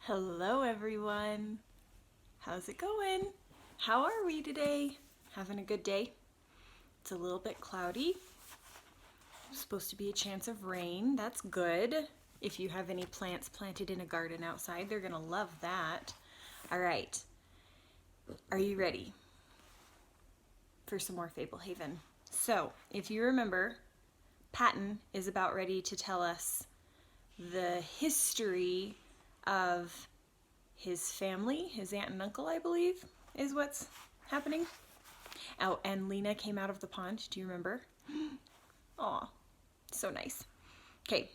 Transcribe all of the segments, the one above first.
Hello everyone. How's it going? How are we today? Having a good day? It's a little bit cloudy. Supposed to be a chance of rain. That's good. If you have any plants planted in a garden outside, they're gonna love that. All right. Are you ready for some more Fablehaven? So, if you remember, Patton is about ready to tell us the history of his family, his aunt and uncle, I believe, is what's happening. Oh, and Lena came out of the pond. Do you remember? Aw, so nice. Okay.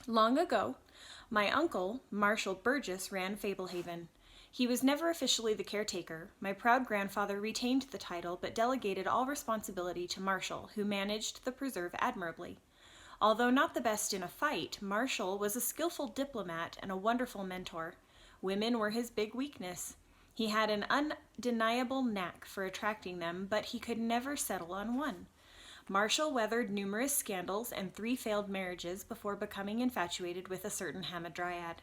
Long ago, my uncle, Marshall Burgess, ran Fablehaven. He was never officially the caretaker. My proud grandfather retained the title, but delegated all responsibility to Marshall, who managed the preserve admirably. Although not the best in a fight, Marshall was a skillful diplomat and a wonderful mentor. Women were his big weakness. He had an undeniable knack for attracting them, but he could never settle on one. Marshall weathered numerous scandals and 3 failed marriages before becoming infatuated with a certain hamadryad.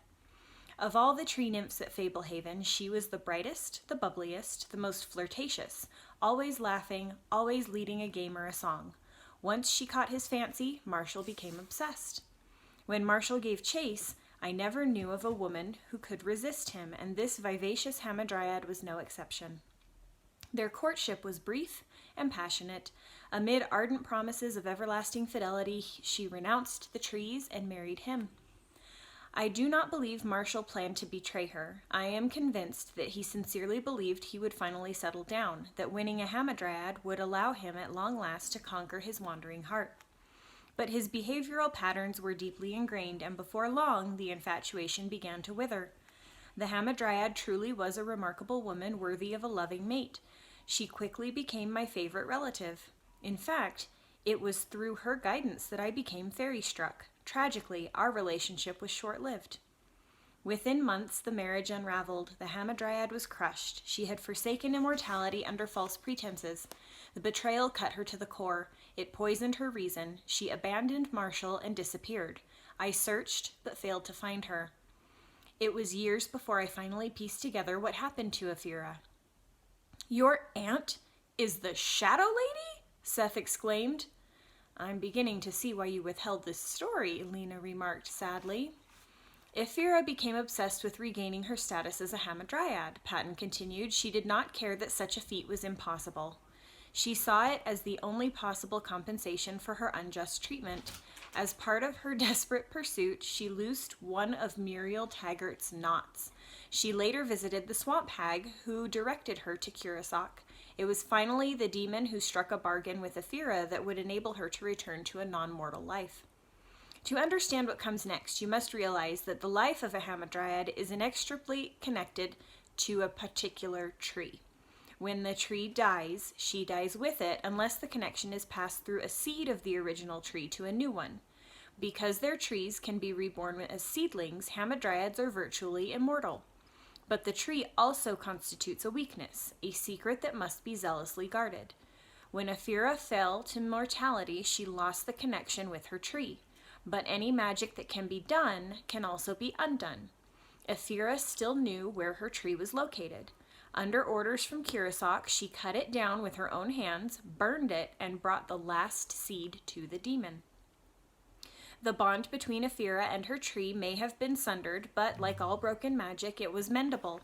Of all the tree nymphs at Fablehaven, she was the brightest, the bubbliest, the most flirtatious, always laughing, always leading a game or a song. Once she caught his fancy, Marshall became obsessed. When Marshall gave chase, I never knew of a woman who could resist him, and this vivacious hamadryad was no exception. Their courtship was brief and passionate. Amid ardent promises of everlasting fidelity, she renounced the trees and married him. I do not believe Marshall planned to betray her. I am convinced that he sincerely believed he would finally settle down, that winning a hamadryad would allow him at long last to conquer his wandering heart. But his behavioral patterns were deeply ingrained, and before long the infatuation began to wither. The hamadryad truly was a remarkable woman worthy of a loving mate. She quickly became my favorite relative. In fact, it was through her guidance that I became fairy-struck. Tragically, our relationship was short-lived. Within months, the marriage unraveled. The hamadryad was crushed. She had forsaken immortality under false pretenses. The betrayal cut her to the core. It poisoned her reason. She abandoned Marshall and disappeared. I searched, but failed to find her. It was years before I finally pieced together what happened to Ephira. "Your aunt is the Shadow Lady?" Seth exclaimed. "I'm beginning to see why you withheld this story," Lena remarked sadly. Ephira became obsessed with regaining her status as a hamadryad, Patton continued. She did not care that such a feat was impossible. She saw it as the only possible compensation for her unjust treatment. As part of her desperate pursuit, she loosed one of Muriel Taggart's knots. She later visited the swamp hag, who directed her to Curaçao. It was finally the demon who struck a bargain with Ephira that would enable her to return to a non-mortal life. To understand what comes next, you must realize that the life of a hamadryad is inextricably connected to a particular tree. When the tree dies, she dies with it unless the connection is passed through a seed of the original tree to a new one. Because their trees can be reborn as seedlings, hamadryads are virtually immortal. But the tree also constitutes a weakness, a secret that must be zealously guarded. When Ephira fell to mortality, she lost the connection with her tree. But any magic that can be done can also be undone. Ephira still knew where her tree was located. Under orders from Curaçao, she cut it down with her own hands, burned it, and brought the last seed to the demon. The bond between Ephira and her tree may have been sundered, but like all broken magic, it was mendable.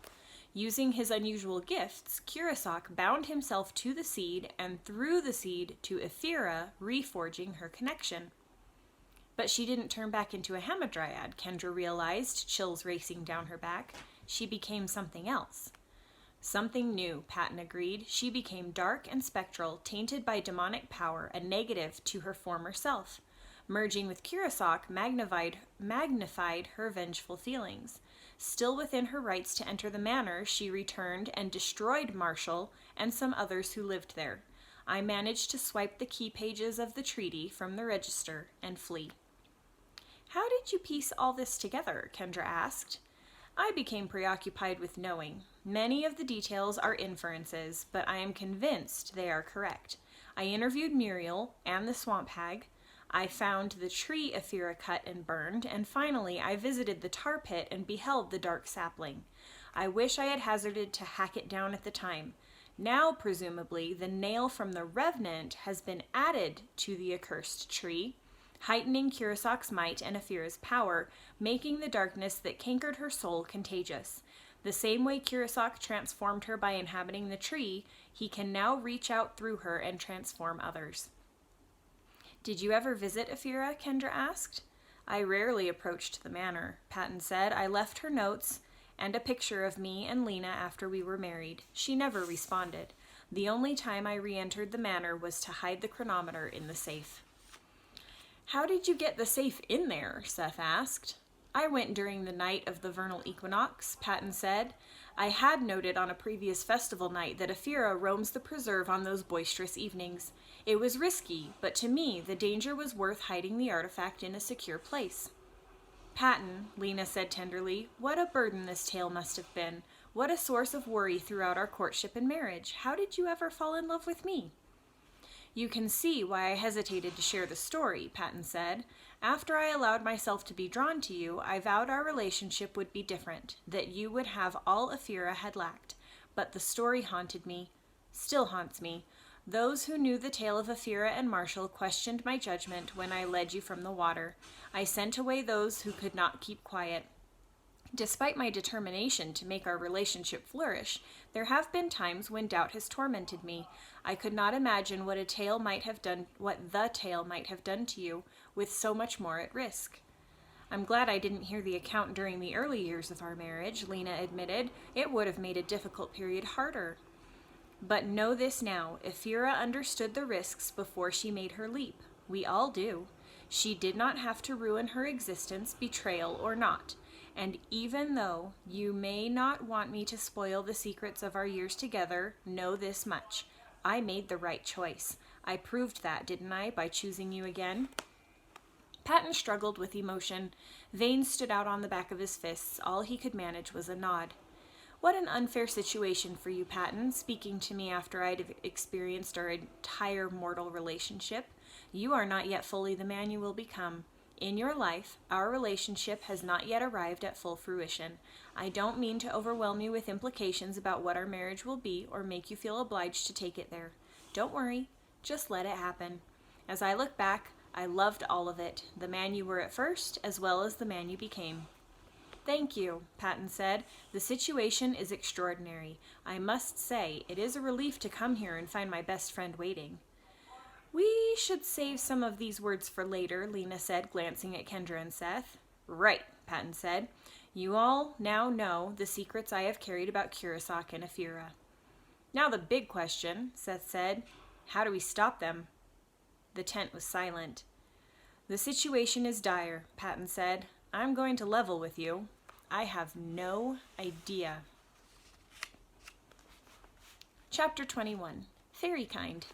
Using his unusual gifts, Curaçao bound himself to the seed and threw the seed to Ephira, reforging her connection. But she didn't turn back into a hamadryad, Kendra realized, chills racing down her back. She became something else. Something new, Patton agreed. She became dark and spectral, tainted by demonic power, a negative to her former self. Merging with Curaçao magnified her vengeful feelings. Still within her rights to enter the manor, she returned and destroyed Marshall and some others who lived there. I managed to swipe the key pages of the treaty from the register and flee. "How did you piece all this together?" Kendra asked. I became preoccupied with knowing. Many of the details are inferences, but I am convinced they are correct. I interviewed Muriel and the swamp hag. I found the tree Ephira cut and burned, and finally I visited the tar pit and beheld the dark sapling. I wish I had hazarded to hack it down at the time. Now, presumably, the nail from the revenant has been added to the accursed tree, heightening Kurosak's might and Ephira's power, making the darkness that cankered her soul contagious. The same way Kurosak transformed her by inhabiting the tree, he can now reach out through her and transform others. Did you ever visit Ephira? Kendra asked. I rarely approached the manor, Patton said. I left her notes and a picture of me and Lena after we were married. She never responded. The only time I re-entered the manor was to hide the chronometer in the safe. How did you get the safe in there? Seth asked. I went during the night of the vernal equinox, Patton said. I had noted on a previous festival night that Ephira roams the preserve on those boisterous evenings. It was risky, but to me, the danger was worth hiding the artifact in a secure place. Patton, Lena said tenderly, what a burden this tale must have been. What a source of worry throughout our courtship and marriage. How did you ever fall in love with me? You can see why I hesitated to share the story, Patton said. After I allowed myself to be drawn to you, I vowed our relationship would be different, that you would have all Ephira had lacked. But the story haunted me, still haunts me. Those who knew the tale of Ephira and Marshall questioned my judgment when I led you from the water. I sent away those who could not keep quiet. Despite my determination to make our relationship flourish, there have been times when doubt has tormented me. I could not imagine what the tale might have done to you, with so much more at risk. I'm glad I didn't hear the account during the early years of our marriage, Lena admitted. It would have made a difficult period harder. But know this now, Ephira understood the risks before she made her leap. We all do. She did not have to ruin her existence, betrayal or not. And even though you may not want me to spoil the secrets of our years together, know this much. I made the right choice. I proved that, didn't I, by choosing you again? Patton struggled with emotion. Veins stood out on the back of his fists. All he could manage was a nod. What an unfair situation for you, Patton, speaking to me after I'd experienced our entire mortal relationship. You are not yet fully the man you will become. In your life, our relationship has not yet arrived at full fruition. I don't mean to overwhelm you with implications about what our marriage will be or make you feel obliged to take it there. Don't worry, just let it happen. As I look back, I loved all of it, the man you were at first, as well as the man you became. Thank you, Patton said. The situation is extraordinary. I must say, it is a relief to come here and find my best friend waiting. We should save some of these words for later, Lena said, glancing at Kendra and Seth. Right, Patton said. You all now know the secrets I have carried about Kurosak and Ephira. Now the big question, Seth said. How do we stop them? The tent was silent. The situation is dire, Patton said. I'm going to level with you. I have no idea. Chapter 21. Fairy Kind.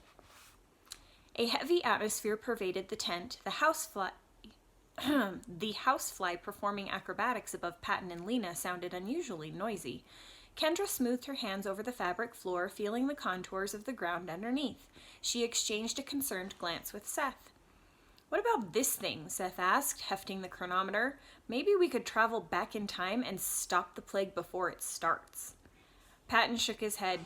A heavy atmosphere pervaded the tent, the housefly performing acrobatics above Patton and Lena sounded unusually noisy. Kendra smoothed her hands over the fabric floor, feeling the contours of the ground underneath. She exchanged a concerned glance with Seth. What about this thing? Seth asked, hefting the chronometer. Maybe we could travel back in time and stop the plague before it starts. Patton shook his head.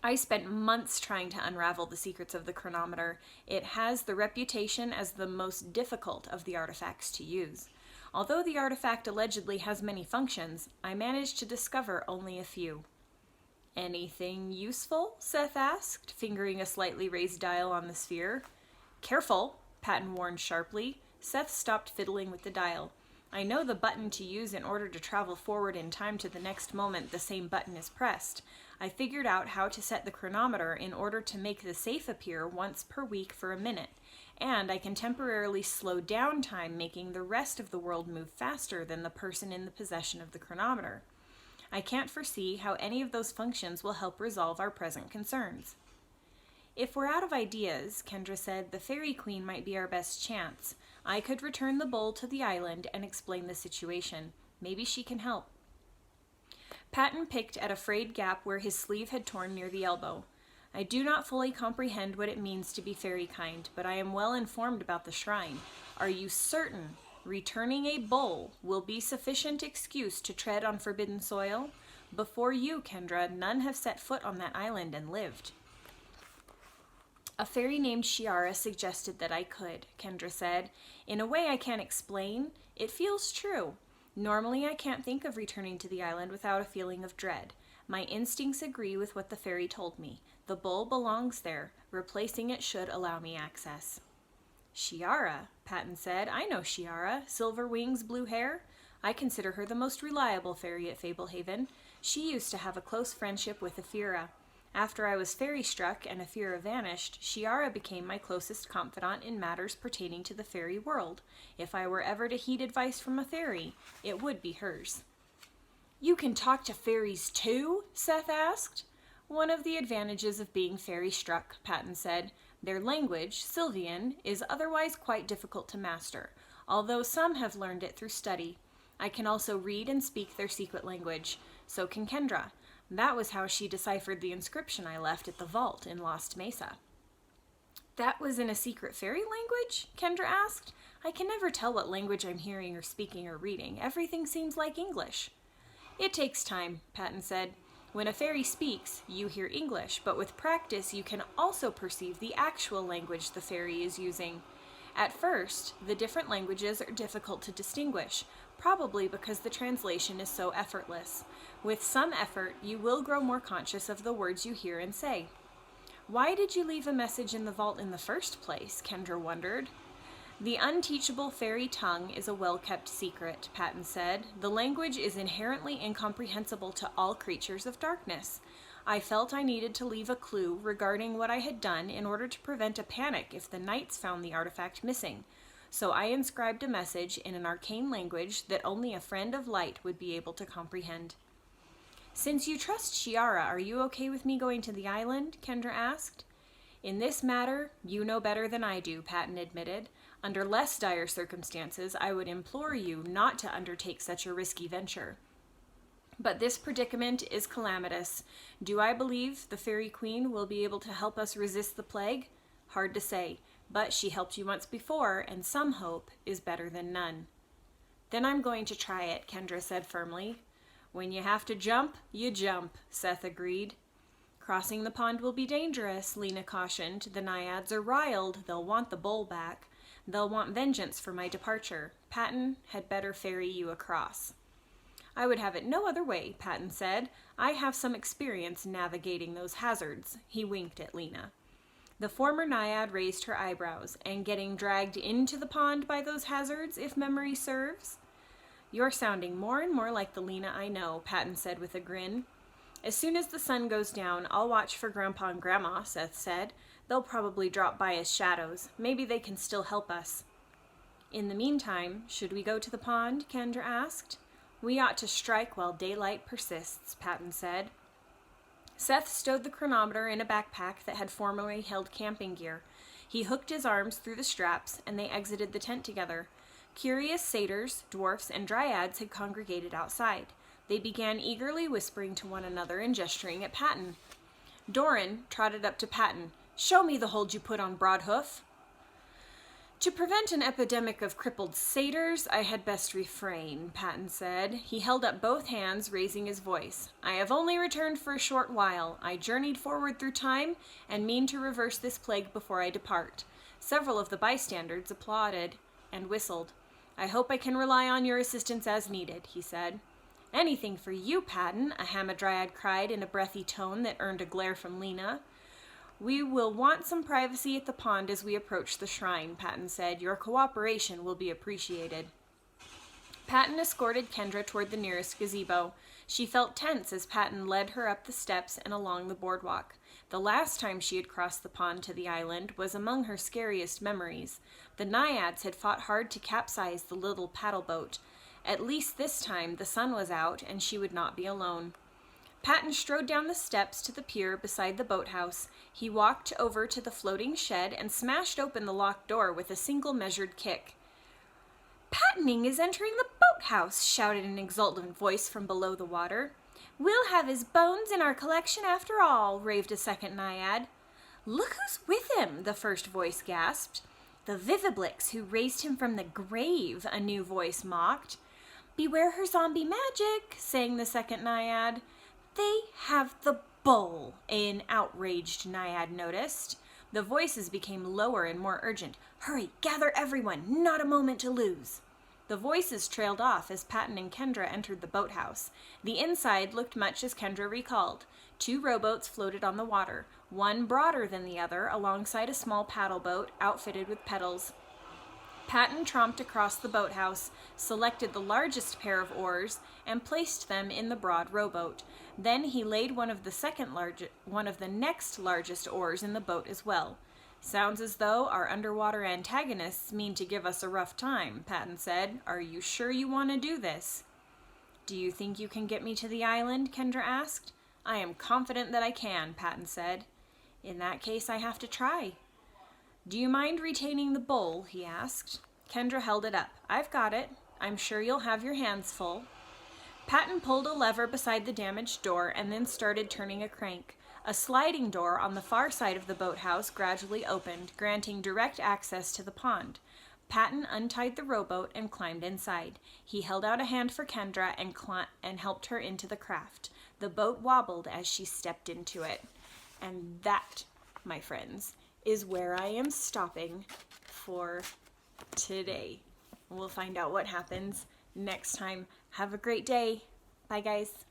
I spent months trying to unravel the secrets of the chronometer. It has the reputation as the most difficult of the artifacts to use. Although the artifact allegedly has many functions, I managed to discover only a few. Anything useful? Seth asked, fingering a slightly raised dial on the sphere. Careful, Patton warned sharply. Seth stopped fiddling with the dial. I know the button to use in order to travel forward in time to the next moment the same button is pressed. I figured out how to set the chronometer in order to make the safe appear once per week for a minute, and I can temporarily slow down time, making the rest of the world move faster than the person in the possession of the chronometer. I can't foresee how any of those functions will help resolve our present concerns. If we're out of ideas, Kendra said, the Fairy Queen might be our best chance. I could return the bowl to the island and explain the situation. Maybe she can help. Patton picked at a frayed gap where his sleeve had torn near the elbow. I do not fully comprehend what it means to be fairy kind, but I am well informed about the shrine. Are you certain returning a bowl will be sufficient excuse to tread on forbidden soil? Before you, Kendra, none have set foot on that island and lived. A fairy named Shiara suggested that I could, Kendra said. In a way I can't explain, it feels true. Normally I can't think of returning to the island without a feeling of dread. My instincts agree with what the fairy told me. The bowl belongs there. Replacing it should allow me access. Shiara, Patton said. I know Shiara. Silver wings, blue hair. I consider her the most reliable fairy at Fablehaven. She used to have a close friendship with Ephira. After I was fairy-struck and Ephira vanished, Shiara became my closest confidant in matters pertaining to the fairy world. If I were ever to heed advice from a fairy, it would be hers. You can talk to fairies too? Seth asked. One of the advantages of being fairy-struck, Patton said. Their language, Sylvian, is otherwise quite difficult to master, although some have learned it through study. I can also read and speak their secret language. So can Kendra. That was how she deciphered the inscription I left at the vault in Lost Mesa. That was in a secret fairy language? Kendra asked. I can never tell what language I'm hearing or speaking or reading. Everything seems like English. It takes time, Patton said. When a fairy speaks, you hear English, but with practice you can also perceive the actual language the fairy is using. At first, the different languages are difficult to distinguish, probably because the translation is so effortless. With some effort, you will grow more conscious of the words you hear and say. Why did you leave a message in the vault in the first place? Kendra wondered. The unteachable fairy tongue is a well-kept secret, Patton said. The language is inherently incomprehensible to all creatures of darkness. I felt I needed to leave a clue regarding what I had done in order to prevent a panic if the knights found the artifact missing. So I inscribed a message in an arcane language that only a friend of light would be able to comprehend. Since you trust Shiara, are you okay with me going to the island? Kendra asked. In this matter, you know better than I do, Patton admitted. Under less dire circumstances, I would implore you not to undertake such a risky venture. But this predicament is calamitous. Do I believe the Fairy Queen will be able to help us resist the plague? Hard to say, but she helped you once before, and some hope is better than none. Then I'm going to try it, Kendra said firmly. When you have to jump, you jump, Seth agreed. Crossing the pond will be dangerous, Lena cautioned. The naiads are riled. They'll want the bowl back. They'll want vengeance for my departure. Patton had better ferry you across. I would have it no other way, Patton said. I have some experience navigating those hazards. He winked at Lena. The former naiad raised her eyebrows. And getting dragged into the pond by those hazards, if memory serves? You're sounding more and more like the Lena I know, Patton said with a grin. As soon as the sun goes down, I'll watch for Grandpa and Grandma, Seth said. They'll probably drop by as shadows. Maybe they can still help us. In the meantime, should we go to the pond? Kendra asked. We ought to strike while daylight persists, Patton said. Seth stowed the chronometer in a backpack that had formerly held camping gear. He hooked his arms through the straps, and they exited the tent together. Curious satyrs, dwarfs, and dryads had congregated outside. They began eagerly whispering to one another and gesturing at Patton. Doran trotted up to Patton. Show me the hold you put on Broadhoof. To prevent an epidemic of crippled satyrs, I had best refrain, Patton said. He held up both hands, raising his voice. I have only returned for a short while. I journeyed forward through time and mean to reverse this plague before I depart. Several of the bystanders applauded and whistled. I hope I can rely on your assistance as needed, he said. Anything for you, Patton, a hamadryad cried in a breathy tone that earned a glare from Lena. We will want some privacy at the pond as we approach the shrine, Patton said. Your cooperation will be appreciated. Patton escorted Kendra toward the nearest gazebo. She felt tense as Patton led her up the steps and along the boardwalk. The last time she had crossed the pond to the island was among her scariest memories. The naiads had fought hard to capsize the little paddle boat. At least this time the sun was out and she would not be alone. Patton strode down the steps to the pier beside the boathouse. He walked over to the floating shed and smashed open the locked door with a single measured kick. Pattoning is entering the boathouse, shouted an exultant voice from below the water. We'll have his bones in our collection after all, raved a second naiad. Look who's with him, the first voice gasped. The Viviblix who raised him from the grave, a new voice mocked. Beware her zombie magic, sang the second naiad. They have the bull, an outraged naiad noticed. The voices became lower and more urgent. Hurry, gather everyone, not a moment to lose. The voices trailed off as Patton and Kendra entered the boathouse. The inside looked much as Kendra recalled. 2 rowboats floated on the water, one broader than the other, alongside a small paddle boat outfitted with pedals. Patton tromped across the boathouse, selected the largest pair of oars, and placed them in the broad rowboat. Then he laid one of the next largest oars in the boat as well. Sounds as though our underwater antagonists mean to give us a rough time, Patton said. Are you sure you want to do this? Do you think you can get me to the island? Kendra asked. I am confident that I can, Patton said. In that case, I have to try. Do you mind retaining the bowl? He asked. Kendra held it up. I've got it. I'm sure you'll have your hands full. Patton pulled a lever beside the damaged door and then started turning a crank. A sliding door on the far side of the boathouse gradually opened, granting direct access to the pond. Patton untied the rowboat and climbed inside. He held out a hand for Kendra and helped her into the craft. The boat wobbled as she stepped into it. And that, my friends, is where I am stopping for today. We'll find out what happens next time. Have a great day. Bye, guys.